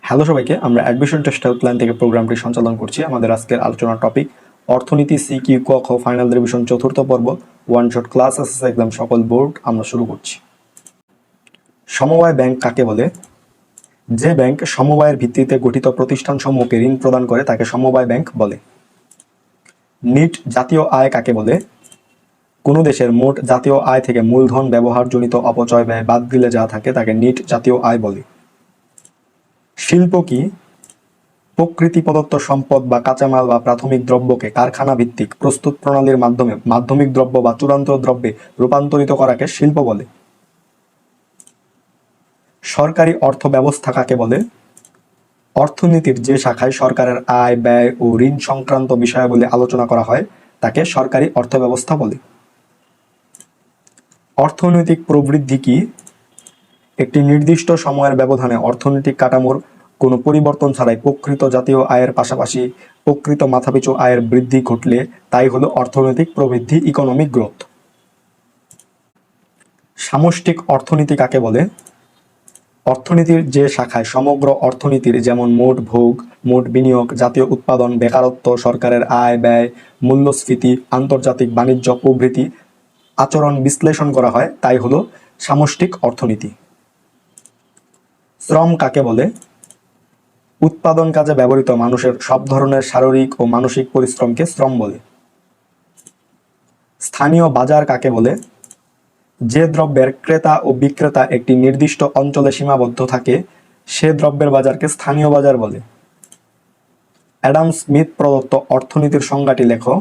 Hello সবাইকে, আমরা admission test helpline থেকে প্রোগ্রামটি সঞ্চালন করছি। আমাদের আজকের আলোচনার টপিক অর্থনীতি সি কিউ ক খ ফাইনাল রিভিশন চতুর্থ পর্ব one shot class SS exam সকল বোর্ড। আমরা শুরু করছি। সমবায় ব্যাংক কাকে বলে? যে ব্যাংক সমবায়ের ভিত্তিতে গঠিত প্রতিষ্ঠানসমূহকে ঋণ প্রদান করে তাকে সমবায় ব্যাংক বলে। নিট জাতীয় আয় কাকে বলে? কোনো দেশের মোট জাতীয় আয় থেকে মূলধন ব্যবহারজনিত অপচয় ব্যয় বাদ দিলে যা থাকে তাকে নিট জাতীয় আয় বলে। শিল্প কি? প্রকৃতি প্রদত্ত সম্পদ বা কাঁচামাল বা প্রাথমিক দ্রব্যকে কারখানা ভিত্তিক প্রস্তুত প্রণালীর মাধ্যমে মাধ্যমিক দ্রব্য বা চূড়ান্ত দ্রব্যে রূপান্তরিত করাকে শিল্প বলে। সরকারি অর্থ ব্যবস্থা কাকে বলে? অর্থনীতির যে শাখায় সরকারের আয় ব্যয় ও ঋণ সংক্রান্ত বিষয়াবলী আলোচনা করা হয় তাকে সরকারি অর্থ ব্যবস্থা বলে। অর্থনৈতিক প্রবৃদ্ধি কি? একটি নির্দিষ্ট সময়ের ব্যবধানে অর্থনৈতিক কাঠামোর কোনো পরিবর্তন ছাড়াই প্রকৃত জাতীয় আয়ের পাশাপাশি প্রকৃত মাথাপিছু আয়ের বৃদ্ধি ঘটলে তাই হলো অর্থনৈতিক প্রবৃদ্ধি, ইকোনমিক গ্রোথ। সামষ্টিক অর্থনীতি কাকে বলে? অর্থনীতির যে শাখায় সমগ্র অর্থনীতির যেমন মোট ভোগ, মোট বিনিয়োগ, জাতীয় উৎপাদন, বেকারত্ব, সরকারের আয় ব্যয়, মূল্যস্ফীতি, আন্তর্জাতিক বাণিজ্য প্রভৃতি আচরণ বিশ্লেষণ করা হয় তাই হলো সামষ্টিক অর্থনীতি। শ্রম কাকে বলে? উৎপাদন কাজে ব্যবহৃত মানুষের সব ধরনের শারীরিক ও মানসিক পরিশ্রমকে শ্রম বলে। স্থানীয় বাজার কাকে বলে? যে দ্রব্যের ক্রেতা ও বিক্রেতা একটি নির্দিষ্ট অঞ্চলে সীমাবদ্ধ থাকে সে দ্রব্যের বাজারকে স্থানীয় বাজার বলে। অ্যাডাম স্মিথ প্রদত্ত অর্থনীতির সংজ্ঞাটি লেখো।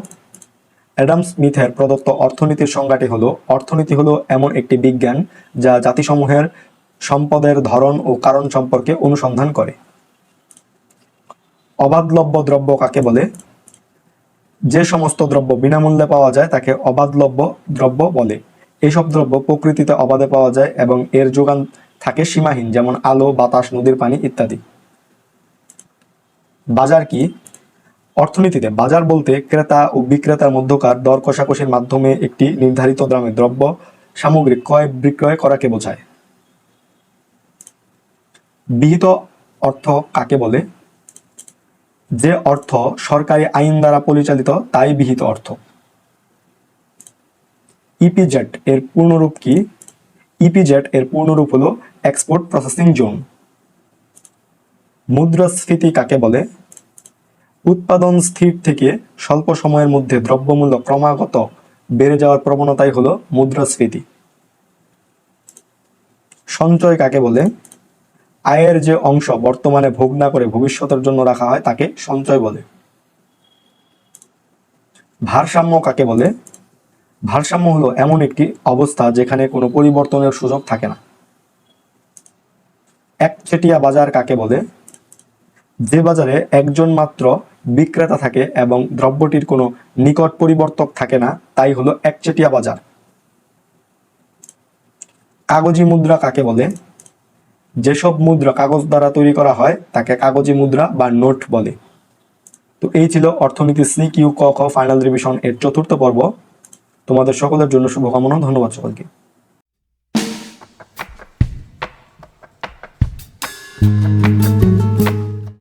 অ্যাডাম স্মিথের প্রদত্ত অর্থনীতির সংজ্ঞাটি হলো, অর্থনীতি হলো এমন একটি বিজ্ঞান যা জাতিসমূহের সম্পদের ধরন ও কারণ সম্পর্কে অনুসন্ধান করে। অবাধলব্য দ্রব্য কাকে বলে? যে সমস্ত দ্রব্য বিনামূল্যে পাওয়া যায় তাকে অবাধলব্য দ্রব্য বলে। এইসব দ্রব্য প্রকৃতিতে অবাধে পাওয়া যায় এবং এর যোগান থাকে সীমাহীন, যেমন আলো, বাতাস, নদীর পানি ইত্যাদি। বাজার কি? অর্থনীতিতে বাজার বলতে ক্রেতা ও বিক্রেতার মধ্যকার দর কষাকষির মাধ্যমে একটি নির্ধারিত দামে দ্রব্য সামগ্রী ক্রয় বিক্রয় করাকে বোঝায়। বিহিত অর্থ কাকে বলে? যে অর্থ সরকারি আইন দ্বারা পরিচালিত তাই বিহিত অর্থ। ইপিজেড এর পূর্ণরূপ কি? ইপিজেড এর পূর্ণরূপ হলো এক্সপোর্ট প্রসেসিং জোন। মুদ্রাস্ফীতি কাকে বলে? উৎপাদন স্থির থেকে স্বল্প সময়ের মধ্যে দ্রব্যমূল্য ক্রমাগত বেড়ে যাওয়ার প্রবণতাই হলো মুদ্রাস্ফীতি। সঞ্চয় কাকে বলে? আয়ের যে অংশ বর্তমানে ভোগ না করে ভবিষ্যতের জন্য রাখা হয় তাকে সঞ্চয় বলে। ভারসাম্য কাকে বলে? ভারসাম্য হলো এমন একটি অবস্থা যেখানে কোনো পরিবর্তনের সুযোগ থাকে না। একচেটিয়া বাজার কাকে বলে? যে বাজারে একজন মাত্র বিক্রেতা থাকে এবং দ্রব্যটির কোনো নিকট পরিবর্তক থাকে না তাই হলো একচেটিয়া বাজার। কাগজি মুদ্রা কাকে বলে? যেসব মুদ্রা কাগজ দ্বারা তৈরি করা হয় তাকে কাগজি মুদ্রা বা নোট বলে। তো এই ছিল অর্থনীতি সি কিউ ক খ ফাইনাল রিভিশন এর চতুর্থ পর্ব। তোমাদের সকলের জন্য শুভকামনা। ধন্যবাদ সকলকে।